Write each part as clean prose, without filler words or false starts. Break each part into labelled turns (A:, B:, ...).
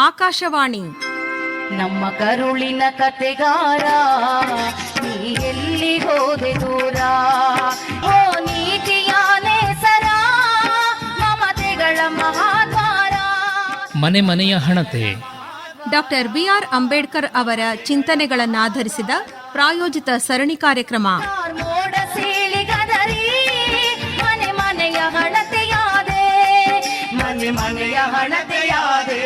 A: ಆಕಾಶವಾಣಿ.
B: ನಮ್ಮ ಕರುಳಿನ ಕತೆಗಾರ, ನೀ ಎಲ್ಲಿ ಹೋದೆ ದೂರ, ಓ ನೀತಿಯಾನೆ ಸರ, ಮಮತೆಗಳ ಮಹಾದ್ವಾರ.
C: ಮನೆ ಮನೆಯ ಹಣತೆ.
A: Doctor B R. ಅಂಬೇಡ್ಕರ್ ಅವರ ಚಿಂತನೆಗಳನ್ನಾಧರಿಸಿದ ಪ್ರಾಯೋಜಿತ ಸರಣಿ ಕಾರ್ಯಕ್ರಮ.
B: ಮೋಡ ಸೀಳಿಗದರಿ, ಮನೆ ಮನೆಯ ಹಣತೆಯಾದೆ, ಮನೆ ಮನೆಯ ಹಣತೆಯಾದೆ.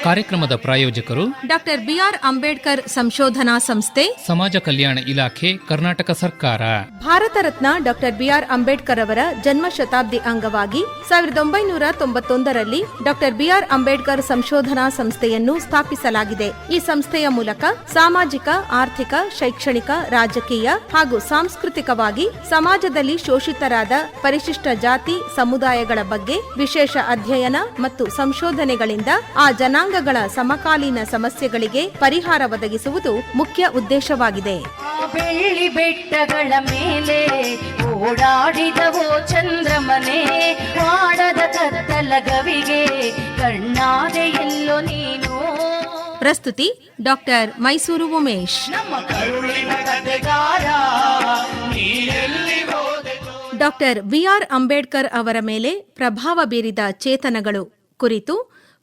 C: ಕಾರ್ಯಕ್ರಮದ ಪ್ರಾಯೋಜಕರು
A: ಡಾಕ್ಟರ್ ಬಿ.ಆರ್. ಅಂಬೇಡ್ಕರ್ ಸಂಶೋಧನಾ ಸಂಸ್ಥೆ,
C: ಸಮಾಜ ಕಲ್ಯಾಣ ಇಲಾಖೆ, ಕರ್ನಾಟಕ ಸರ್ಕಾರ.
A: Bharat Ratna doctor B R. ಅಂಬೇಡ್ಕರ್ ಅವರ ಜನ್ಮ ಶತಾಬ್ದಿ ಅಂಗವಾಗಿ 1991ರಲ್ಲಿ ಡಾಕ್ಟರ್ ಬಿ.ಆರ್. ಅಂಬೇಡ್ಕರ್ ಸಂಶೋಧನಾ ಸಂಸ್ಥೆಯನ್ನು ಸ್ಥಾಪಿಸಲಾಗಿದೆ. ಈ ಸಂಸ್ಥೆಯ ಮೂಲಕ ಸಾಮಾಜಿಕ, ಆರ್ಥಿಕ, ಶೈಕ್ಷಣಿಕ, ರಾಜಕೀಯ ಹಾಗೂ ಸಾಂಸ್ಕೃತಿಕವಾಗಿ ಸಮಾಜದಲ್ಲಿ ಶೋಷಿತರಾದ ಪರಿಶಿಷ್ಟ ಜಾತಿ ಸಮುದಾಯಗಳ ಬಗ್ಗೆ ವಿಶೇಷ ಅಧ್ಯಯನ ಮತ್ತು ಸಂಶೋಧನೆಗಳಿಂದ ಆ ಜನಾಂಗಗಳ ಸಮಕಾಲೀನ ಸಮಸ್ಯೆಗಳಿಗೆ ಪರಿಹಾರ ಒದಗಿಸುವುದು ಮುಖ್ಯ ಉದ್ದೇಶವಾಗಿದೆ.
B: ಬೆಳ್ಳಿ ಬೆಟ್ಟಗಳ ಮೇಲೆ ಓಡಾಡಿದವೋ ಚಂದ್ರಮನೆ, ಮಾಡದ ಕತ್ತಲ ಗವಿಗೆ ಕಣ್ಣಾದೆ ಎಲ್ಲೋ ನೀನು.
A: ಪ್ರಸ್ತುತಿ ಡಾಕ್ಟರ್ ಮೈಸೂರು ಉಮೇಶ್.
B: ನಮ್ಮ ಕರುಳಿನ ಕತೆಗಾರ, ನೀ ಎಲ್ಲಿ ಹೋದೆ ದೂರ.
A: Doctor B R. ಅಂಬೇಡ್ಕರ್ ಅವರ ಮೇಲೆ ಪ್ರಭಾವ ಬೀರಿದ ಚೇತನಗಳು ಕುರಿತು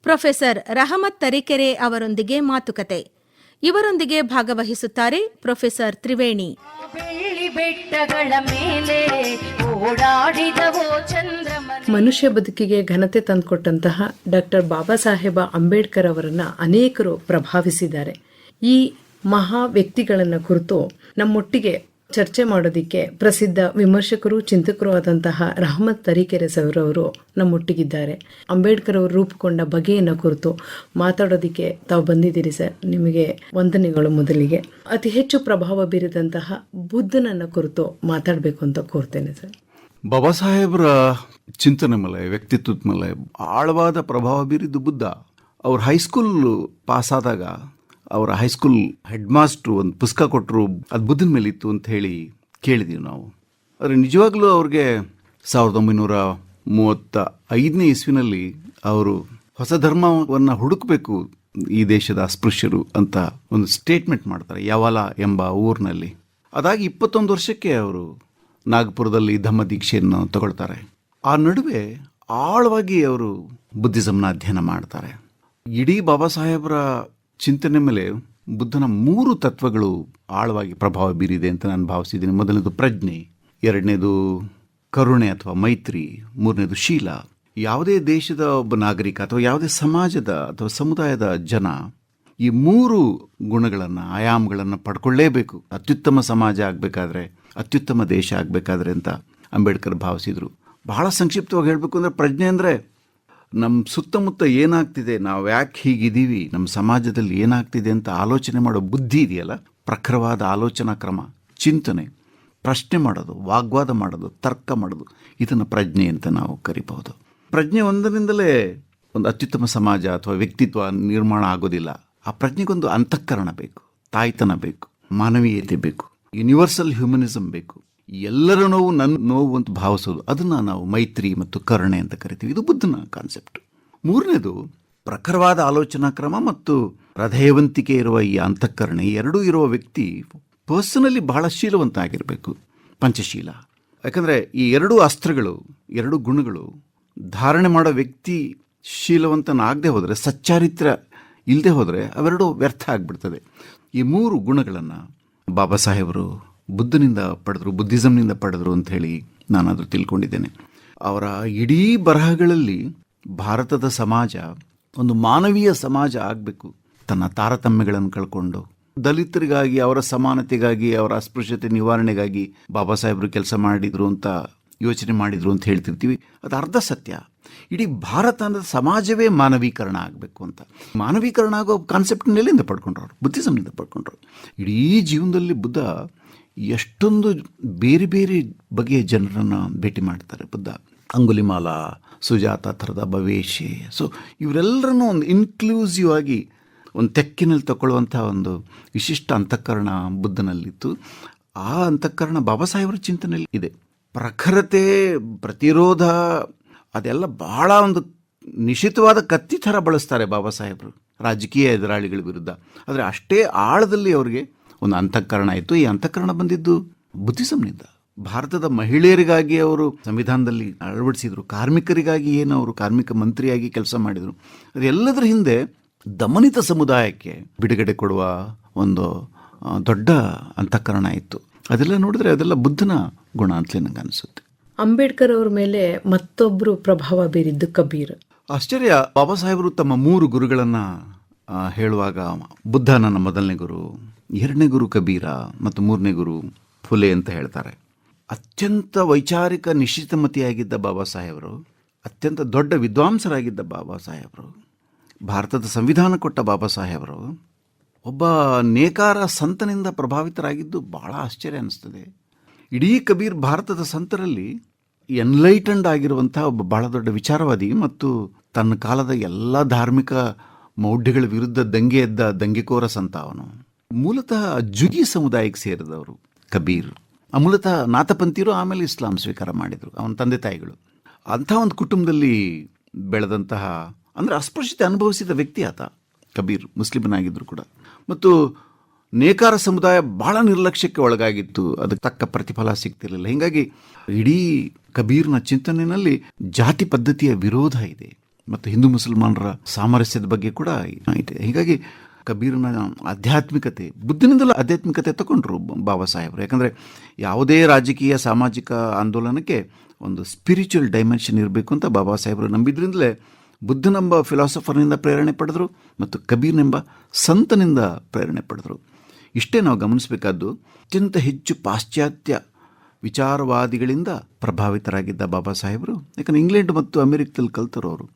A: ಪ್ರೊಫೆಸರ್ ರಹಮತ್ ತರೀಕೆರೆ ಅವರೊಂದಿಗೆ ಮಾತುಕತೆ. ಇವರೊಂದಿಗೆ ಭಾಗವಹಿಸುತ್ತಾರೆ ಪ್ರೊಫೆಸರ್ ತ್ರಿವೇಣಿ.
B: ಬೆಳ್ಳಿ ಬೆಟ್ಟಗಳ ಮೇಲೆ ಓಡಾಡಿದವೋ ಚಂದ್ರಮನೆ.
D: ಮನುಷ್ಯ ಬದುಕಿಗೆ ಘನತೆ ತಂದುಕೊಟ್ಟಂತಹ ಡಾಕ್ಟರ್ ಬಾಬಾ ಸಾಹೇಬ ಅಂಬೇಡ್ಕರ್ ಅವರನ್ನ ಅನೇಕರು ಪ್ರಭಾವಿಸಿದ್ದಾರೆ. ಈ ಮಹಾ ವ್ಯಕ್ತಿಗಳನ್ನ ಕುರಿತು ನಮ್ಮೊಟ್ಟಿಗೆ ಚರ್ಚೆ ಮಾಡೋದಿಕ್ಕೆ ಪ್ರಸಿದ್ಧ ವಿಮರ್ಶಕರು, ಚಿಂತಕರು ಆದಂತಹ ರಹಮತ್ ತರೀಕೆರೆ ಸರ್ ಅವರು ನಮ್ಮೊಟ್ಟಿಗಿದ್ದಾರೆ. ಅಂಬೇಡ್ಕರ್ ಅವರು ರೂಪುಗೊಂಡ ಬಗೆಯನ್ನು ಕುರಿತು ಮಾತಾಡೋದಿಕ್ಕೆ ತಾವು ಬಂದಿದ್ದೀರಿ ಸರ್. ನಿಮಗೆ ವಂದನೆಗಳು. ಮೊದಲಿಗೆ ಅತಿ ಹೆಚ್ಚು ಪ್ರಭಾವ ಬೀರಿದಂತಹ ಬುದ್ಧನನ್ನ ಕುರಿತು ಮಾತಾಡಬೇಕು ಅಂತ ಕೋರ್ತೇನೆ ಸರ್.
E: ಬಾಬಾ ಸಾಹೇಬ್ರ ಚಿಂತನೆ ಮೇಲೆ, ವ್ಯಕ್ತಿತ್ವದ ಮೇಲೆ ಆಳವಾದ ಪ್ರಭಾವ ಬೀರಿದ್ದು ಬುದ್ಧ. ಅವ್ರು ಹೈಸ್ಕೂಲ್ ಪಾಸ್ ಆದಾಗ ಅವರ ಹೈಸ್ಕೂಲ್ ಹೆಡ್ ಮಾಸ್ಟ್ರು ಒಂದು ಪುಸ್ತಕ ಕೊಟ್ಟರು, ಅದು ಬುದ್ಧನ ಮೇಲೆ ಇತ್ತು ಅಂತ ಹೇಳಿ ಕೇಳಿದೀವಿ ನಾವು. ಆದರೆ ನಿಜವಾಗ್ಲೂ ಅವ್ರಿಗೆ 1935ನೇ ಇಸ್ವಿನಲ್ಲಿ ಅವರು ಹೊಸ ಧರ್ಮವನ್ನು ಹುಡುಕಬೇಕು ಈ ದೇಶದ ಅಸ್ಪೃಶ್ಯರು ಅಂತ ಒಂದು ಸ್ಟೇಟ್ಮೆಂಟ್ ಮಾಡ್ತಾರೆ ಯಾವಾಲ ಎಂಬ ಊರಿನಲ್ಲಿ. ಅದಾಗಿ 21 ವರ್ಷಕ್ಕೆ ಅವರು ನಾಗಪುರದಲ್ಲಿ ಧಮ್ಮ ದೀಕ್ಷೆಯನ್ನು ತಗೊಳ್ತಾರೆ. ಆ ನಡುವೆ ಆಳವಾಗಿ ಅವರು ಬುದ್ಧಿಸಮ್ನ ಅಧ್ಯಯನ ಮಾಡ್ತಾರೆ. ಇಡೀ ಬಾಬಾ ಸಾಹೇಬರ ಚಿಂತನೆ ಮೇಲೆ ಬುದ್ಧನ 3 ತತ್ವಗಳು ಆಳವಾಗಿ ಪ್ರಭಾವ ಬೀರಿದೆ ಅಂತ ನಾನು ಭಾವಿಸಿದ್ದೀನಿ. ಮೊದಲನೇದು ಪ್ರಜ್ಞೆ, ಎರಡನೇದು ಕರುಣೆ ಅಥವಾ ಮೈತ್ರಿ, ಮೂರನೇದು ಶೀಲ. ಯಾವುದೇ ದೇಶದ ಒಬ್ಬ ನಾಗರಿಕ ಅಥವಾ ಯಾವುದೇ ಸಮಾಜದ ಅಥವಾ ಸಮುದಾಯದ ಜನ ಈ 3 ಗುಣಗಳನ್ನು, ಆಯಾಮಗಳನ್ನು ಪಡ್ಕೊಳ್ಳೇಬೇಕು ಅತ್ಯುತ್ತಮ ಸಮಾಜ ಆಗಬೇಕಾದ್ರೆ, ಅತ್ಯುತ್ತಮ ದೇಶ ಆಗಬೇಕಾದ್ರೆ ಅಂತ ಅಂಬೇಡ್ಕರ್ ಭಾವಿಸಿದರು. ಬಹಳ ಸಂಕ್ಷಿಪ್ತವಾಗಿ ಹೇಳಬೇಕು ಅಂದರೆ ಪ್ರಜ್ಞೆ ಅಂದರೆ ನಮ್ಮ ಸುತ್ತಮುತ್ತ ಏನಾಗ್ತಿದೆ, ನಾವು ಯಾಕೆ ಹೀಗಿದ್ದೀವಿ, ನಮ್ಮ ಸಮಾಜದಲ್ಲಿ ಏನಾಗ್ತಿದೆ ಅಂತ ಆಲೋಚನೆ ಮಾಡೋ ಬುದ್ಧಿ ಇದೆಯಲ್ಲ, ಪ್ರಖರವಾದ ಆಲೋಚನಾ ಕ್ರಮ, ಚಿಂತನೆ, ಪ್ರಶ್ನೆ ಮಾಡೋದು, ವಾಗ್ವಾದ ಮಾಡೋದು, ತರ್ಕ ಮಾಡೋದು, ಇದನ್ನು ಪ್ರಜ್ಞೆ ಅಂತ ನಾವು ಕರಿಬಹುದು. ಪ್ರಜ್ಞೆ ಒಂದರಿಂದಲೇ ಒಂದು ಅತ್ಯುತ್ತಮ ಸಮಾಜ ಅಥವಾ ವ್ಯಕ್ತಿತ್ವ ನಿರ್ಮಾಣ ಆಗೋದಿಲ್ಲ. ಆ ಪ್ರಜ್ಞೆಗೊಂದು ಅಂತಃಕರಣ ಬೇಕು, ತಾಯ್ತನ ಬೇಕು, ಮಾನವೀಯತೆ ಬೇಕು, ಯೂನಿವರ್ಸಲ್ ಹ್ಯೂಮನಿಸಮ್ ಬೇಕು. ಎಲ್ಲರ ನೋವು ನನ್ನ ನೋವು ಅಂತ ಭಾವಿಸೋದು, ಅದನ್ನು ನಾವು ಮೈತ್ರಿ ಮತ್ತು ಕರುಣೆ ಅಂತ ಕರಿತೀವಿ. ಇದು ಬುದ್ಧನ ಕಾನ್ಸೆಪ್ಟ್. ಮೂರನೇದು ಪ್ರಖರವಾದ ಆಲೋಚನಾ ಕ್ರಮ ಮತ್ತು ಹೃದಯವಂತಿಕೆ ಇರುವ ಈ ಅಂತಃಕರಣ. ಈ ಎರಡೂ ಇರುವ ವ್ಯಕ್ತಿ ಪರ್ಸನಲಿ ಬಹಳ ಶೀಲವಂತ ಆಗಿರಬೇಕು, ಪಂಚಶೀಲ. ಯಾಕಂದರೆ ಈ ಎರಡೂ ಅಸ್ತ್ರಗಳು, ಎರಡೂ ಗುಣಗಳು ಧಾರಣೆ ಮಾಡೋ ವ್ಯಕ್ತಿ ಶೀಲವಂತನಾಗದೆ ಹೋದರೆ, ಸಚ್ಚಾರಿತ್ರ ಇಲ್ಲದೆ ಹೋದರೆ ಅವೆರಡೂ ವ್ಯರ್ಥ ಆಗಿಬಿಡ್ತದೆ. ಈ 3 ಗುಣಗಳನ್ನು ಬಾಬಾ ಸಾಹೇಬರು ಬುದ್ಧನಿಂದ ಪಡೆದರು, ಬುದ್ಧಿಸಮ್ನಿಂದ ಪಡೆದರು ಅಂತ ಹೇಳಿ ನಾನಾದರೂ ತಿಳ್ಕೊಂಡಿದ್ದೇನೆ. ಅವರ ಇಡೀ ಬರಹಗಳಲ್ಲಿ ಭಾರತದ ಸಮಾಜ ಒಂದು ಮಾನವೀಯ ಸಮಾಜ ಆಗಬೇಕು, ತನ್ನ ತಾರತಮ್ಯಗಳನ್ನು ಕಳ್ಕೊಂಡು ದಲಿತರಿಗಾಗಿ, ಅವರ ಸಮಾನತೆಗಾಗಿ, ಅವರ ಅಸ್ಪೃಶ್ಯತೆ ನಿವಾರಣೆಗಾಗಿ ಬಾಬಾ ಸಾಹೇಬರು ಕೆಲಸ ಮಾಡಿದರು ಅಂತ ಯೋಚನೆ ಮಾಡಿದರು ಅಂತ ಹೇಳ್ತಿರ್ತೀವಿ. ಅದು ಅರ್ಧ ಸತ್ಯ. ಇಡೀ ಭಾರತದ ಸಮಾಜವೇ ಮಾನವೀಕರಣ ಆಗಬೇಕು ಅಂತ. ಮಾನವೀಕರಣ ಆಗೋ ಕಾನ್ಸೆಪ್ಟ್ ಎಲ್ಲಿಂದ ಪಡ್ಕೊಂಡ್ರು? ಅವರು ಬುದ್ಧಿಸಮ್ನಿಂದ ಪಡ್ಕೊಂಡ್ರು. ಇಡೀ ಜೀವನದಲ್ಲಿ ಬುದ್ಧ ಎಷ್ಟೊಂದು ಬೇರೆ ಬೇರೆ ಬಗೆಯ ಜನರನ್ನು ಭೇಟಿ ಮಾಡ್ತಾರೆ. ಬುದ್ಧ ಅಂಗುಲಿಮಾಲ, ಸುಜಾತ ಥರದ ಭವೇಶಿ. ಸೊ ಇವರೆಲ್ಲರನ್ನೂ ಒಂದು ಇನ್ಕ್ಲೂಸಿವ್ ಆಗಿ ಒಂದು ತೆಕ್ಕಿನಲ್ಲಿ ತಗೊಳ್ಳುವಂಥ ಒಂದು ವಿಶಿಷ್ಟ ಅಂತಃಕರಣ ಬುದ್ಧನಲ್ಲಿತ್ತು. ಆ ಅಂತಃಕರಣ ಬಾಬಾ ಸಾಹೇಬರ ಚಿಂತನೆಯಲ್ಲಿ ಇದೆ. ಪ್ರಖರತೆ, ಪ್ರತಿರೋಧ, ಅದೆಲ್ಲ ಬಹಳ ಒಂದು ನಿಶ್ಚಿತವಾದ ಕತ್ತಿ ಥರ ಬಳಸ್ತಾರೆ ಬಾಬಾ ಸಾಹೇಬರು ರಾಜಕೀಯ ಎದುರಾಳಿಗಳ ವಿರುದ್ಧ. ಆದರೆ ಅಷ್ಟೇ ಆಳದಲ್ಲಿ ಅವರಿಗೆ ಒಂದು ಅಂತಃಕರಣ ಇತ್ತು. ಈ ಅಂತಃಕರಣ ಬಂದಿದ್ದು ಬುದ್ಧಿಸಮ್ನಿಂದ. ಭಾರತದ ಮಹಿಳೆಯರಿಗಾಗಿ ಅವರು ಸಂವಿಧಾನದಲ್ಲಿ ಅಳವಡಿಸಿದರು. ಕಾರ್ಮಿಕರಿಗಾಗಿ ಏನು ಅವರು ಕಾರ್ಮಿಕ ಮಂತ್ರಿಯಾಗಿ ಕೆಲಸ ಮಾಡಿದರು. ಅದೆಲ್ಲದರ ಹಿಂದೆ ದಮನಿತ ಸಮುದಾಯಕ್ಕೆ ಬಿಡುಗಡೆ ಕೊಡುವ ಒಂದು ದೊಡ್ಡ ಅಂತಃಕರಣ ಇತ್ತು. ಅದೆಲ್ಲ ನೋಡಿದ್ರೆ ಅದೆಲ್ಲ ಬುದ್ಧನ ಗುಣ ಅಂತಲೇ ನಂಗೆ ಅನಿಸುತ್ತೆ.
D: ಅಂಬೇಡ್ಕರ್ ಅವ್ರ ಮೇಲೆ ಮತ್ತೊಬ್ಬರು ಪ್ರಭಾವ ಬೀರಿದ್ದು ಕಬೀರ್.
E: ಆಶ್ಚರ್ಯ, ಬಾಬಾ ಸಾಹೇಬರು ತಮ್ಮ 3 ಗುರುಗಳನ್ನು ಹೇಳುವಾಗ ಬುದ್ಧ ನನ್ನ ಮೊದಲನೇ ಗುರು, 2ನೇ ಗುರು ಕಬೀರ ಮತ್ತು 3ನೇ ಗುರು ಫುಲೆ ಅಂತ ಹೇಳ್ತಾರೆ. ಅತ್ಯಂತ ವೈಚಾರಿಕ ನಿಶ್ಚಿತಮತಿಯಾಗಿದ್ದ ಬಾಬಾ ಸಾಹೇಬರು, ಅತ್ಯಂತ ದೊಡ್ಡ ವಿದ್ವಾಂಸರಾಗಿದ್ದ ಬಾಬಾ ಸಾಹೇಬರು, ಭಾರತದ ಸಂವಿಧಾನ ಕೊಟ್ಟ ಬಾಬಾ ಸಾಹೇಬರು ಒಬ್ಬ ನೇಕಾರ ಸಂತನಿಂದ ಪ್ರಭಾವಿತರಾಗಿದ್ದು ಬಹಳ ಆಶ್ಚರ್ಯ ಅನ್ನಿಸ್ತದೆ. ಇಡೀ ಕಬೀರ್ ಭಾರತದ ಸಂತರಲ್ಲಿ ಎನ್ಲೈಟನ್ಡ್ ಆಗಿರುವಂಥ ಒಬ್ಬ ಬಹಳ ದೊಡ್ಡ ವಿಚಾರವಾದಿ ಮತ್ತು ತನ್ನ ಕಾಲದ ಎಲ್ಲ ಧಾರ್ಮಿಕ ಮೌಢ್ಯಗಳ ವಿರುದ್ಧ ದಂಗೆ ಎದ್ದ ದಂಗೆಕೋರ ಸಂತ ಅವನು. ಮೂಲತಃ ಜುಗಿ ಸಮುದಾಯಕ್ಕೆ ಸೇರಿದವರು ಕಬೀರ್. ಮೂಲತಃ ನಾಥಪಂಥೀರು, ಆಮೇಲೆ ಇಸ್ಲಾಂ ಸ್ವೀಕಾರ ಮಾಡಿದರು ಅವನ ತಂದೆ ತಾಯಿಗಳು. ಅಂಥ ಒಂದು ಕುಟುಂಬದಲ್ಲಿ ಬೆಳೆದಂತಹ, ಅಂದರೆ ಅಸ್ಪೃಶ್ಯತೆ ಅನುಭವಿಸಿದ ವ್ಯಕ್ತಿ ಆತ ಕಬೀರ್, ಮುಸ್ಲಿಮನಾಗಿದ್ದರು ಕೂಡ. ಮತ್ತು ನೇಕಾರ ಸಮುದಾಯ ಬಹಳ ನಿರ್ಲಕ್ಷ್ಯಕ್ಕೆ ಒಳಗಾಗಿತ್ತು, ಅದಕ್ಕೆ ತಕ್ಕ ಪ್ರತಿಫಲ ಸಿಗ್ತಿರಲಿಲ್ಲ. ಹೀಗಾಗಿ ಇಡೀ ಕಬೀರ್ನ ಚಿಂತನೆಯಲ್ಲಿ ಜಾತಿ ಪದ್ಧತಿಯ ವಿರೋಧ ಇದೆ ಮತ್ತು ಹಿಂದೂ ಮುಸಲ್ಮಾನರ ಸಾಮರಸ್ಯದ ಬಗ್ಗೆ ಕೂಡ ಇದೆ. ಹೀಗಾಗಿ ಕಬೀರನ ಆಧ್ಯಾತ್ಮಿಕತೆ, ಬುದ್ಧನಿಂದಲೂ ಆಧ್ಯಾತ್ಮಿಕತೆ ತಗೊಂಡ್ರು ಬಾಬಾ ಸಾಹೇಬರು. ಯಾಕಂದರೆ ಯಾವುದೇ ರಾಜಕೀಯ ಸಾಮಾಜಿಕ ಆಂದೋಲನಕ್ಕೆ ಒಂದು ಸ್ಪಿರಿಚುವಲ್ ಡೈಮೆನ್ಷನ್ ಇರಬೇಕು ಅಂತ ಬಾಬಾ ಸಾಹೇಬರು ನಂಬಿದ್ರಿಂದಲೇ ಬುದ್ಧನೆಂಬ ಫಿಲಾಸಫರ್ನಿಂದ ಪ್ರೇರಣೆ ಪಡೆದರು ಮತ್ತು ಕಬೀರ್ನೆಂಬ ಸಂತನಿಂದ ಪ್ರೇರಣೆ ಪಡೆದರು. ಇಷ್ಟೇ ನಾವು ಗಮನಿಸಬೇಕಾದ್ದು. ಅತ್ಯಂತ ಹೆಚ್ಚು ಪಾಶ್ಚಾತ್ಯ ವಿಚಾರವಾದಿಗಳಿಂದ ಪ್ರಭಾವಿತರಾಗಿದ್ದ ಬಾಬಾ ಸಾಹೇಬರು, ಯಾಕಂದರೆ ಇಂಗ್ಲೆಂಡ್ ಮತ್ತು ಅಮೆರಿಕದಲ್ಲಿ ಕಲ್ತರೋರು.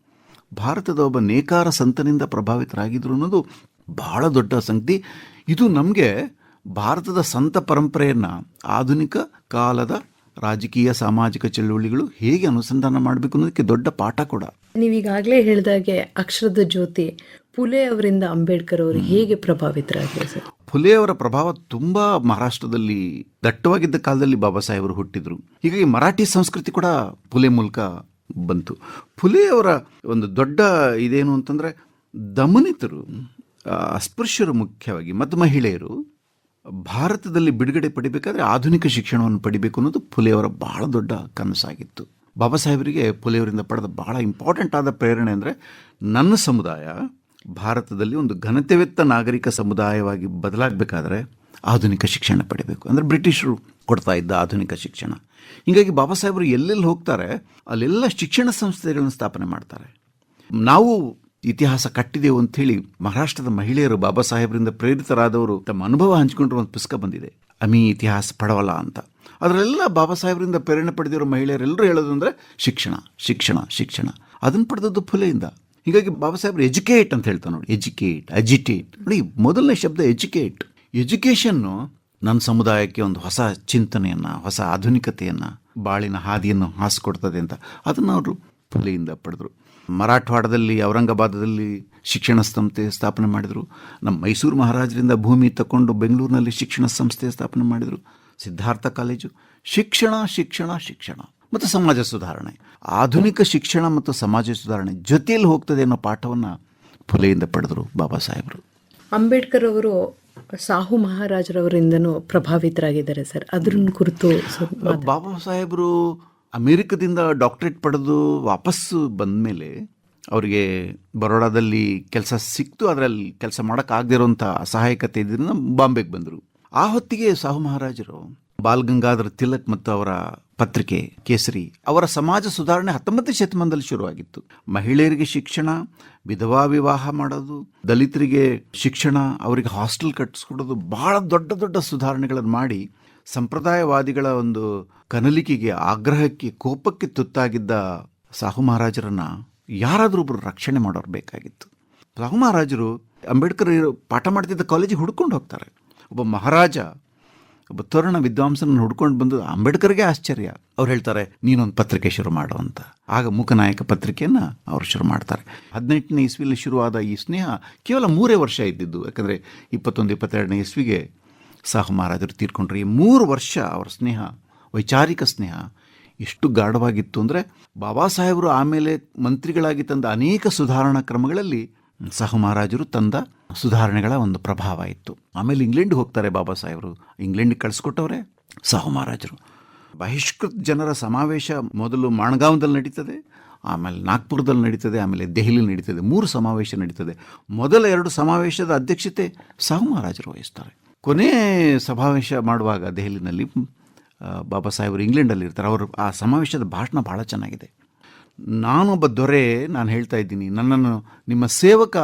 E: ಭಾರತದ ಒಬ್ಬ ನೇಕಾರ ಸಂತನಿಂದ ಪ್ರಭಾವಿತರಾಗಿದ್ದರು ಅನ್ನೋದು ಬಹಳ ದೊಡ್ಡ ಸಂಗತಿ. ಇದು ನಮಗೆ ಭಾರತದ ಸಂತ ಪರಂಪರೆಯನ್ನು ಆಧುನಿಕ ಕಾಲದ ರಾಜಕೀಯ ಸಾಮಾಜಿಕ ಚಳುವಳಿಗಳು ಹೇಗೆ ಅನುಸಂಧಾನ ಮಾಡಬೇಕು ಅನ್ನೋದಕ್ಕೆ ದೊಡ್ಡ ಪಾಠ ಕೂಡ.
D: ನೀವೀಗಾಗಲೇ ಹೇಳಿದಾಗೆ ಅಕ್ಷರದ ಜ್ಯೋತಿ ಫುಲೆ ಅವರಿಂದ ಅಂಬೇಡ್ಕರ್ ಅವರು ಹೇಗೆ ಪ್ರಭಾವಿತರಾಗಿದ್ದಾರೆ ಸರ್?
E: ಫುಲೆ ಅವರ ಪ್ರಭಾವ ತುಂಬ ಮಹಾರಾಷ್ಟ್ರದಲ್ಲಿ ದಟ್ಟವಾಗಿದ್ದ ಕಾಲದಲ್ಲಿ ಬಾಬಾ ಸಾಹೇಬರು ಹುಟ್ಟಿದ್ರು. ಹೀಗಾಗಿ ಮರಾಠಿ ಸಂಸ್ಕೃತಿ ಕೂಡ ಫುಲೆ ಮೂಲಕ ಬಂತು. ಫುಲೆ ಅವರ ಒಂದು ದೊಡ್ಡ ಇದೇನು ಅಂತಂದರೆ, ದಮನಿತರು, ಅಸ್ಪೃಶ್ಯರು ಮುಖ್ಯವಾಗಿ ಮತ್ತು ಮಹಿಳೆಯರು ಭಾರತದಲ್ಲಿ ಬಿಡುಗಡೆ ಪಡಿಬೇಕಾದ್ರೆ ಆಧುನಿಕ ಶಿಕ್ಷಣವನ್ನು ಪಡಿಬೇಕು ಅನ್ನೋದು ಫುಲೆಯವರ ಬಹಳ ದೊಡ್ಡ ಕನಸಾಗಿತ್ತು. ಬಾಬಾ ಸಾಹೇಬರಿಗೆ ಫುಲೆಯವರಿಂದ ಪಡೆದ ಬಹಳ ಇಂಪಾರ್ಟೆಂಟ್ ಆದ ಪ್ರೇರಣೆ ಅಂದರೆ, ನನ್ನ ಸಮುದಾಯ ಭಾರತದಲ್ಲಿ ಒಂದು ಘನತೆವೆತ್ತ ನಾಗರಿಕ ಸಮುದಾಯವಾಗಿ ಬದಲಾಗಬೇಕಾದ್ರೆ ಆಧುನಿಕ ಶಿಕ್ಷಣ ಪಡಿಬೇಕು. ಅಂದರೆ ಬ್ರಿಟಿಷರು ಕೊಡ್ತಾ ಇದ್ದ ಆಧುನಿಕ ಶಿಕ್ಷಣ. ಹೀಗಾಗಿ ಬಾಬಾ ಸಾಹೇಬರು ಎಲ್ಲೆಲ್ಲಿ ಹೋಗ್ತಾರೆ ಅಲ್ಲೆಲ್ಲ ಶಿಕ್ಷಣ ಸಂಸ್ಥೆಗಳನ್ನು ಸ್ಥಾಪನೆ ಮಾಡ್ತಾರೆ. ನಾವು ಇತಿಹಾಸ ಕಟ್ಟಿದೆವು ಅಂಥೇಳಿ ಮಹಾರಾಷ್ಟ್ರದ ಮಹಿಳೆಯರು ಬಾಬಾ ಸಾಹೇಬರಿಂದ ಪ್ರೇರಿತರಾದವರು ತಮ್ಮ ಅನುಭವ ಹಂಚಿಕೊಂಡಿರೋ ಒಂದು ಪುಸ್ತಕ ಬಂದಿದೆ, ಅಮಿ ಇತಿಹಾಸ ಪಡವಲ್ಲ ಅಂತ. ಅದರೆಲ್ಲ ಬಾಬಾ ಸಾಹೇಬರಿಂದ ಪ್ರೇರಣೆ ಪಡೆದಿರೋ ಮಹಿಳೆಯರೆಲ್ಲರೂ ಹೇಳೋದು ಅಂದರೆ ಶಿಕ್ಷಣ ಶಿಕ್ಷಣ ಶಿಕ್ಷಣ. ಅದನ್ನು ಪಡೆದದ್ದು ಫುಲೆಯಿಂದ. ಹೀಗಾಗಿ ಬಾಬಾ ಸಾಹೇಬ್ರು ಎಜುಕೇಟ್ ಅಂತ ಹೇಳ್ತಾರೆ ನೋಡಿ, ಎಜುಕೇಟ್, ಅಜಿಟೇಟ್. ನೋಡಿ, ಮೊದಲನೇ ಶಬ್ದ ಎಜುಕೇಟ್. ಎಜುಕೇಷನ್ನು ನನ್ನ ಸಮುದಾಯಕ್ಕೆ ಒಂದು ಹೊಸ ಚಿಂತನೆಯನ್ನು, ಹೊಸ ಆಧುನಿಕತೆಯನ್ನು, ಬಾಳಿನ ಹಾದಿಯನ್ನು ಹಾಸಿಕೊಡ್ತದೆ ಅಂತ ಅದನ್ನು ಅವರು ಫುಲೆಯಿಂದ ಪಡೆದರು. ಮರಾಠವಾಡದಲ್ಲಿ, ಔರಂಗಾಬಾದದಲ್ಲಿ ಶಿಕ್ಷಣ ಸಂಸ್ಥೆ ಸ್ಥಾಪನೆ ಮಾಡಿದರು. ನಮ್ಮ ಮೈಸೂರು ಮಹಾರಾಜರಿಂದ ಭೂಮಿ ತಗೊಂಡು ಬೆಂಗಳೂರಿನಲ್ಲಿ ಶಿಕ್ಷಣ ಸಂಸ್ಥೆ ಸ್ಥಾಪನೆ ಮಾಡಿದರು. ಸಿದ್ಧಾರ್ಥ ಕಾಲೇಜು. ಶಿಕ್ಷಣ ಶಿಕ್ಷಣ ಶಿಕ್ಷಣ ಮತ್ತು ಸಮಾಜ ಸುಧಾರಣೆ, ಆಧುನಿಕ ಶಿಕ್ಷಣ ಮತ್ತು ಸಮಾಜ ಸುಧಾರಣೆ ಜೊತೆಯಲ್ಲಿ ಹೋಗ್ತದೆ ಅನ್ನೋ ಪಾಠವನ್ನು ಫುಲೆಯಿಂದ ಪಡೆದರು ಬಾಬಾ ಸಾಹೇಬರು.
D: ಅಂಬೇಡ್ಕರ್ ಅವರು ಸಾಹು ಮಹಾರಾಜರವರಿಂದನೂ ಪ್ರಭಾವಿತರಾಗಿದ್ದಾರೆ ಸರ್, ಅದ್ರ ಕುರಿತು
E: ಬಾಬಾ ಸಾಹೇಬರು ಅಮೇರಿಕದಿಂದ ಡಾಕ್ಟರೇಟ್ ಪಡೆದು ವಾಪಸ್ಸು ಬಂದ ಮೇಲೆ ಅವರಿಗೆ ಬರೋಡಾದಲ್ಲಿ ಕೆಲಸ ಸಿಕ್ತು. ಅದರಲ್ಲಿ ಕೆಲಸ ಮಾಡೋಕ್ಕಾಗದಿರೋಂಥ ಅಸಹಾಯಕತೆ ಇದರಿಂದ ಬಾಂಬೆಗೆ ಬಂದರು. ಆ ಹೊತ್ತಿಗೆ ಸಾಹು ಮಹಾರಾಜರು ಬಾಲ್ ಗಂಗಾಧರ್ ತಿಲಕ್ ಮತ್ತು ಅವರ ಪತ್ರಿಕೆ ಕೇಸರಿ, ಅವರ ಸಮಾಜ ಸುಧಾರಣೆ 19ನೇ ಶತಮಾನದಲ್ಲಿ ಶುರುವಾಗಿತ್ತು. ಮಹಿಳೆಯರಿಗೆ ಶಿಕ್ಷಣ, ವಿಧವಾ ವಿವಾಹ ಮಾಡೋದು, ದಲಿತರಿಗೆ ಶಿಕ್ಷಣ, ಅವರಿಗೆ ಹಾಸ್ಟೆಲ್ ಕಟ್ಟಿಸ್ಕೊಡೋದು, ಬಹಳ ದೊಡ್ಡ ದೊಡ್ಡ ಸುಧಾರಣೆಗಳನ್ನು ಮಾಡಿ ಸಂಪ್ರದಾಯವಾದಿಗಳ ಒಂದು ಕನಲಿಕೆಗೆ, ಆಗ್ರಹಕ್ಕೆ, ಕೋಪಕ್ಕೆ ತುತ್ತಾಗಿದ್ದ ಸಾಹು ಮಹಾರಾಜರನ್ನು ಯಾರಾದರೂ ಒಬ್ಬರು ರಕ್ಷಣೆ ಮಾಡೋರು ಬೇಕಾಗಿತ್ತು. ಸಾಹು ಮಹಾರಾಜರು ಅಂಬೇಡ್ಕರ್ ಪಾಠ ಮಾಡ್ತಿದ್ದ ಕಾಲೇಜಿಗೆ ಹುಡ್ಕೊಂಡು ಹೋಗ್ತಾರೆ. ಒಬ್ಬ ಮಹಾರಾಜ, ಒಬ್ಬ ತರುಣ ವಿದ್ವಾಂಸನ ಹುಡ್ಕೊಂಡು ಬಂದು ಅಂಬೇಡ್ಕರ್ಗೆ ಆಶ್ಚರ್ಯ. ಅವ್ರು ಹೇಳ್ತಾರೆ, ನೀನೊಂದು ಪತ್ರಿಕೆ ಶುರು ಮಾಡು ಅಂತ. ಆಗ ಮೂಕನಾಯಕ ಪತ್ರಿಕೆಯನ್ನು ಅವರು ಶುರು ಮಾಡ್ತಾರೆ. 18ನೇ ಇಸ್ವಿಯಲ್ಲಿ ಶುರುವಾದ ಈ ಸ್ನೇಹ ಕೇವಲ 3 ವರ್ಷ ಇದ್ದಿದ್ದು. ಯಾಕಂದರೆ 21-22ನೇ ಇಸ್ವಿಗೆ ಸಾಹು ಮಹಾರಾಜರು ತೀರ್ಕೊಂಡ್ರು. ಈ 3 ವರ್ಷ ಅವರ ಸ್ನೇಹ, ವೈಚಾರಿಕ ಸ್ನೇಹ ಎಷ್ಟು ಗಾಢವಾಗಿತ್ತು ಅಂದರೆ ಬಾಬಾ ಸಾಹೇಬರು ಆಮೇಲೆ ಮಂತ್ರಿಗಳಾಗಿ ತಂದ ಅನೇಕ ಸುಧಾರಣಾ ಕ್ರಮಗಳಲ್ಲಿ ಸಾಹು ಮಹಾರಾಜರು ತಂದ ಸುಧಾರಣೆಗಳ ಒಂದು ಪ್ರಭಾವ ಇತ್ತು. ಆಮೇಲೆ ಇಂಗ್ಲೆಂಡ್ಗೆ ಹೋಗ್ತಾರೆ ಬಾಬಾ ಸಾಹೇಬರು. ಇಂಗ್ಲೆಂಡ್ಗೆ ಕಳಿಸ್ಕೊಟ್ಟವ್ರೆ ಸಾಹು ಮಹಾರಾಜರು. ಬಹಿಷ್ಕೃತ ಜನರ ಸಮಾವೇಶ ಮೊದಲು ಮಾಣಗಾಂವ್ದಲ್ಲಿ ನಡೀತದೆ, ಆಮೇಲೆ ನಾಗ್ಪುರದಲ್ಲಿ ನಡೀತದೆ, ಆಮೇಲೆ ದೆಹಲಿ ನಡೀತದೆ. 3 ಸಮಾವೇಶ ನಡೀತದೆ. ಮೊದಲ 2 ಸಮಾವೇಶದ ಅಧ್ಯಕ್ಷತೆ ಸಾಹು ಮಹಾರಾಜರು ವಹಿಸ್ತಾರೆ. ಕೊನೆ ಸಮಾವೇಶ ಮಾಡುವಾಗ ದೆಹಲಿನಲ್ಲಿ ಬಾಬಾ ಸಾಹೇಬರು ಇಂಗ್ಲೆಂಡಲ್ಲಿ ಇರ್ತಾರೆ. ಅವರು ಆ ಸಮಾವೇಶದ ಭಾಷಣ ಭಾಳ ಚೆನ್ನಾಗಿದೆ. ನಾನೊಬ್ಬ ದೊರೆ, ನಾನು ಹೇಳ್ತಾ ಇದ್ದೀನಿ, ನನ್ನನ್ನು ನಿಮ್ಮ ಸೇವಕ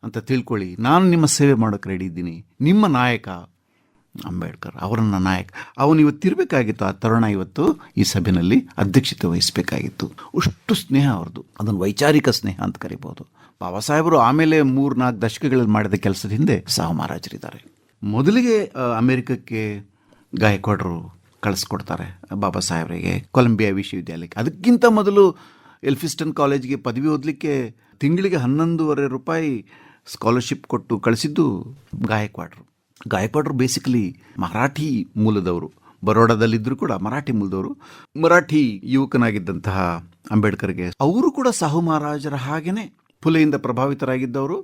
E: ಅಂತ ತಿಳ್ಕೊಳ್ಳಿ, ನಾನು ನಿಮ್ಮ ಸೇವೆ ಮಾಡೋಕ್ಕೆ ರೆಡಿ ಇದ್ದೀನಿ. ನಿಮ್ಮ ನಾಯಕ ಅಂಬೇಡ್ಕರ್, ಅವರನ್ನ ನಾಯಕ. ಅವನು ಇವತ್ತಿರಬೇಕಾಗಿತ್ತು, ಆ ತರುಣ ಇವತ್ತು ಈ ಸಭೆಯಲ್ಲಿ ಅಧ್ಯಕ್ಷತೆ ವಹಿಸಬೇಕಾಗಿತ್ತು. ಅಷ್ಟು ಸ್ನೇಹ ಅವ್ರದ್ದು, ಅದನ್ನು ವೈಚಾರಿಕ ಸ್ನೇಹ ಅಂತ ಕರಿಬೋದು. ಬಾಬಾ ಸಾಹೇಬರು ಆಮೇಲೆ 3-4 ದಶಕಗಳಲ್ಲಿ ಮಾಡಿದ ಕೆಲಸದ ಹಿಂದೆ ಸಾಹು ಮಹಾರಾಜರಿದ್ದಾರೆ. ಮೊದಲಿಗೆ ಅಮೆರಿಕಕ್ಕೆ ಗಾಯಕ್ವಾಡರು ಕಳಿಸ್ಕೊಡ್ತಾರೆ ಬಾಬಾ ಸಾಹೇಬರಿಗೆ ಕೊಲಂಬಿಯಾ ವಿಶ್ವವಿದ್ಯಾಲಯಕ್ಕೆ. ಅದಕ್ಕಿಂತ ಮೊದಲು ಎಲ್ಫಿಸ್ಟನ್ ಕಾಲೇಜ್ಗೆ ಪದವಿ ಓದಲಿಕ್ಕೆ ತಿಂಗಳಿಗೆ $11,500 ಸ್ಕಾಲರ್ಶಿಪ್ ಕೊಟ್ಟು ಕಳಿಸಿದ್ದು ಗಾಯಕ್ವಾಡರು. ಗಾಯಕ್ವಾಡರು ಬೇಸಿಕಲಿ ಮರಾಠಿ ಮೂಲದವರು, ಬರೋಡಾದಲ್ಲಿದ್ದರೂ ಕೂಡ ಮರಾಠಿ ಮೂಲದವರು. ಮರಾಠಿ ಯುವಕನಾಗಿದ್ದಂತಹ ಅಂಬೇಡ್ಕರ್ಗೆ ಅವರು ಕೂಡ ಸಾಹು ಮಹಾರಾಜರ ಹಾಗೆಯೇ ಫುಲೆಯಿಂದ ಪ್ರಭಾವಿತರಾಗಿದ್ದವರು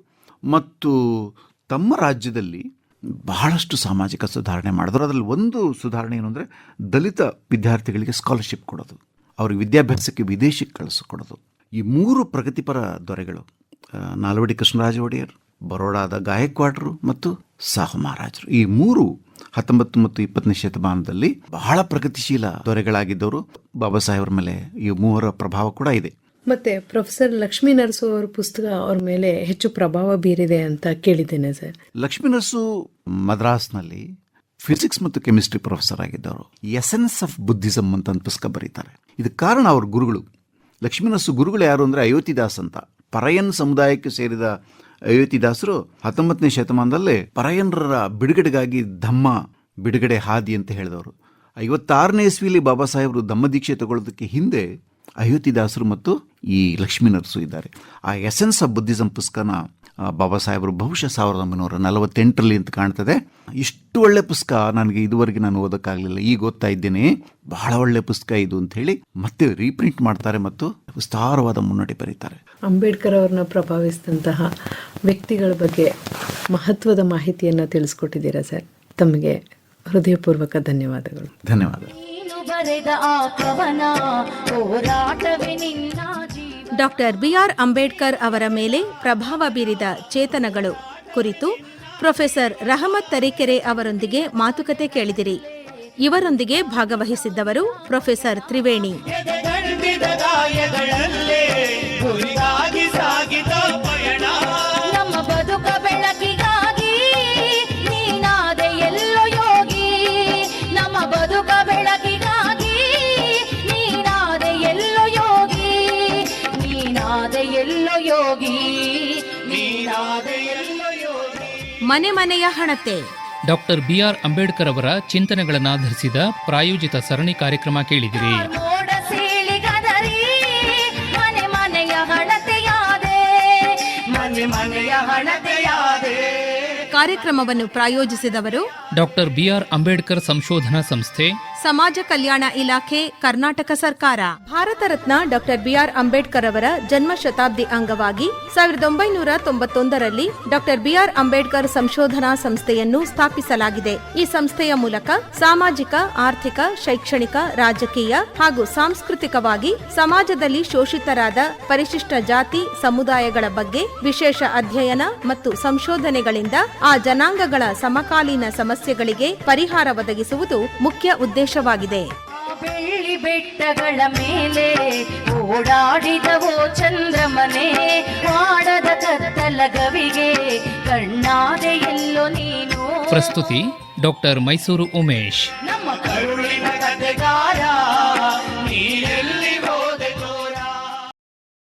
E: ಮತ್ತು ತಮ್ಮ ರಾಜ್ಯದಲ್ಲಿ ಬಹಳಷ್ಟು ಸಾಮಾಜಿಕ ಸುಧಾರಣೆ ಮಾಡಿದ್ರು. ಅದರಲ್ಲಿ ಒಂದು ಸುಧಾರಣೆ ಏನು ಅಂದರೆ ದಲಿತ ವಿದ್ಯಾರ್ಥಿಗಳಿಗೆ ಸ್ಕಾಲರ್ಶಿಪ್ ಕೊಡೋದು, ಅವ್ರಿಗೆ ವಿದ್ಯಾಭ್ಯಾಸಕ್ಕೆ ವಿದೇಶಕ್ಕೆ ಕಳಿಸಿಕೊಡೋದು. ಈ 3 ಪ್ರಗತಿಪರ ದೊರೆಗಳು, ನಾಲ್ವಡಿ ಕೃಷ್ಣರಾಜ ಒಡೆಯರ್, ಬರೋಡಾದ ಗಾಯಕ್ವಾಡರು ಮತ್ತು ಸಾಹು ಮಹಾರಾಜರು, ಈ 3 19 ಮತ್ತು 20ನೇ ಶತಮಾನದಲ್ಲಿ ಬಹಳ ಪ್ರಗತಿಶೀಲ ದೊರೆಗಳಾಗಿದ್ದವರು. ಬಾಬಾ ಸಾಹೇಬ್ರ ಮೇಲೆ ಈ 3 ಪ್ರಭಾವ ಕೂಡ ಇದೆ.
D: ಮತ್ತೆ ಪ್ರೊಫೆಸರ್ ಲಕ್ಷ್ಮೀ ನರಸು ಅವರ ಪುಸ್ತಕ ಅವ್ರ ಮೇಲೆ ಹೆಚ್ಚು ಪ್ರಭಾವ ಬೀರಿದೆ ಅಂತ ಕೇಳಿದ್ದೇನೆ ಸರ್.
E: ಲಕ್ಷ್ಮೀ ನರಸು ಮದ್ರಾಸ್ನಲ್ಲಿ ಫಿಸಿಕ್ಸ್ ಮತ್ತು ಕೆಮಿಸ್ಟ್ರಿ ಪ್ರೊಫೆಸರ್ ಆಗಿದ್ದವರು. ಎಸೆನ್ಸ್ ಆಫ್ ಬುದ್ಧಿಸಮ್ ಅಂತ ಒಂದು ಪುಸ್ತಕ ಬರೀತಾರೆ. ಇದಕ್ಕೆ ಕಾರಣ ಅವ್ರ ಗುರುಗಳು. ಲಕ್ಷ್ಮೀ ನರಸು ಗುರುಗಳು ಯಾರು ಅಂದರೆ ಅಯೋಧ್ಯದಾಸ್ ಅಂತ. ಪರಯನ್ ಸಮುದಾಯಕ್ಕೆ ಸೇರಿದ ಅಯೋಧ್ಯದಾಸರು 19ನೇ ಶತಮಾನದಲ್ಲೇ ಪರಯನರ ಬಿಡುಗಡೆಗಾಗಿ ಧಮ್ಮ ಬಿಡುಗಡೆ ಹಾದಿ ಅಂತ ಹೇಳಿದವರು. 56ನೇ ಇಸ್ವಿಲಿ ಬಾಬಾ ಸಾಹೇಬರು ಧಮ್ಮ ದೀಕ್ಷೆ ತಗೊಳ್ಳೋದಕ್ಕೆ ಹಿಂದೆ ಅಯೋಧ್ಯದಾಸರು ಮತ್ತು ಈ ಲಕ್ಷ್ಮೀ ನರಸು ಇದ್ದಾರೆ. ಆ ಎಸೆನ್ಸ್ ಆಫ್ ಬುದ್ಧಿಸಮ್ ಪುಸ್ತಕನ ಬಾಬಾ ಸಾಹೇಬರು ಬಹುಶಃ 1948ರಲ್ಲಿ ಅಂತ ಕಾಣ್ತದೆ. ಇಷ್ಟು ಒಳ್ಳೆ ಪುಸ್ತಕ ನನಗೆ ಇದುವರೆಗೆ ನಾನು ಓದೋಕ್ಕಾಗಲಿಲ್ಲ, ಈಗ ಓದ್ತಾ ಇದ್ದೇನೆ. ಬಹಳ ಒಳ್ಳೆ ಪುಸ್ತಕ ಇದು ಅಂತ ಹೇಳಿ ಮತ್ತೆ ರೀಪ್ರಿಂಟ್ ಮಾಡ್ತಾರೆ ಮತ್ತು ವಿಸ್ತಾರವಾದ ಮುನ್ನಡೆ ಬರೀತಾರೆ.
D: ಅಂಬೇಡ್ಕರ್ ಅವ್ರನ್ನ ಪ್ರಭಾವಿಸಿದಂತಹ ವ್ಯಕ್ತಿಗಳ ಬಗ್ಗೆ ಮಹತ್ವದ ಮಾಹಿತಿಯನ್ನು ತಿಳಿಸ್ಕೊಟ್ಟಿದ್ದೀರಾ ಸರ್. ತಮಗೆ ಹೃದಯಪೂರ್ವಕ ಧನ್ಯವಾದಗಳು.
E: ಧನ್ಯವಾದ.
B: ಬರೆದ ಆ ಕವನ ಹೋರಾಟವೇ ನಿನ್ನ ಜೀವ.
A: ಡಾಕ್ಟರ್ ಬಿಆರ್ ಅಂಬೇಡ್ಕರ್ ಅವರ ಮೇಲೆ ಪ್ರಭಾವ ಬೀರಿದ ಚೇತನಗಳು ಕುರಿತು ಪ್ರೊಫೆಸರ್ ರಹಮತ್ ತರೀಕೆರೆ ಅವರೊಂದಿಗೆ ಮಾತುಕತೆ ಕೇಳಿದಿರಿ. ಇವರೊಂದಿಗೆ ಭಾಗವಹಿಸಿದ್ದವರು ಪ್ರೊಫೆಸರ್ ತ್ರಿವೇಣಿ.
B: ನಮ್ಮ ಬದುಕ ಬೆಳಕಿಗಾಗಿ ನೀನಾದೆ ಎಲ್ಲೋ ಯೋಗಿ, ನಮ್ಮ ಬದುಕ ಬೆಳಕಿಗಾಗಿ ನೀನಾದೆ ಎಲ್ಲೋ ಯೋಗಿ, ನೀನಾದೆ ಎಲ್ಲೋ ಯೋಗಿ, ನೀನಾದೆ ಎಲ್ಲೋ ಯೋಗಿ.
A: ಮನೆ ಮನೆಯ ಹಣತೆ.
C: ಡಾಕ್ಟರ್ ಬಿಆರ್ ಅಂಬೇಡ್ಕರ್ ಅವರ ಚಿಂತನೆಗಳನ್ನಾಧರಿಸಿದ ಪ್ರಾಯೋಜಿತ ಸರಣಿ ಕಾರ್ಯಕ್ರಮ ಕೇಳಿದಿರಿ.
B: ಮೋಡ ಸೀಳಿಗದರಿ ಮನೆ ಮನೆಯ ಹಣತೆಯಾದೆ, ಮನೆ ಮನೆಯ ಹಣತೆಯಾದೆ.
A: ಕಾರ್ಯಕ್ರಮವನ್ನು ಪ್ರಾಯೋಜಿಸಿದವರು
C: ಡಾಕ್ಟರ್ ಬಿಆರ್ ಅಂಬೇಡ್ಕರ್ ಸಂಶೋಧನಾ ಸಂಸ್ಥೆ,
A: ಸಮಾಜ ಕಲ್ಯಾಣ ಇಲಾಖೆ, ಕರ್ನಾಟಕ ಸರ್ಕಾರ. ಭಾರತ ರತ್ನ ಡಾಕ್ಟರ್ ಬಿಆರ್ ಅಂಬೇಡ್ಕರ್ ಅವರ ಜನ್ಮ ಶತಾಬ್ದಿ ಅಂಗವಾಗಿ 1991ರಲ್ಲಿ ಡಾಕ್ಟರ್ ಬಿಆರ್ ಅಂಬೇಡ್ಕರ್ ಸಂಶೋಧನಾ ಸಂಸ್ಥೆಯನ್ನು ಸ್ಥಾಪಿಸಲಾಗಿದೆ. ಈ ಸಂಸ್ಥೆಯ ಮೂಲಕ ಸಾಮಾಜಿಕ, ಆರ್ಥಿಕ, ಶೈಕ್ಷಣಿಕ, ರಾಜಕೀಯ ಹಾಗೂ ಸಾಂಸ್ಕೃತಿಕವಾಗಿ ಸಮಾಜದಲ್ಲಿ ಶೋಷಿತರಾದ ಪರಿಶಿಷ್ಟ ಜಾತಿ ಸಮುದಾಯಗಳ ಬಗ್ಗೆ ವಿಶೇಷ ಅಧ್ಯಯನ ಮತ್ತು ಸಂಶೋಧನೆಗಳಿಂದ ಆ ಜನಾಂಗಗಳ ಸಮಕಾಲೀನ ಸಮಸ್ಯೆಗಳಿಗೆ ಪರಿಹಾರ ಒದಗಿಸುವುದು ಮುಖ್ಯ ಉದ್ದೇಶವಾಗಿದೆ.
B: ಬೆಳ್ಳಿ ಬೆಟ್ಟಗಳ ಮೇಲೆ ಓಡಾಡಿದವೋ ಚಂದ್ರಮನೆ, ಮಾಡದ ಕತ್ತಲ ಗವಿಗೆ ಕಣ್ಣಾದೆ ಎಲ್ಲೋ ನೀನು.
C: ಪ್ರಸ್ತುತಿ ಡಾಕ್ಟರ್ ಮೈಸೂರು ಉಮೇಶ್.
B: ನಮ್ಮ ಕರುಳಿನ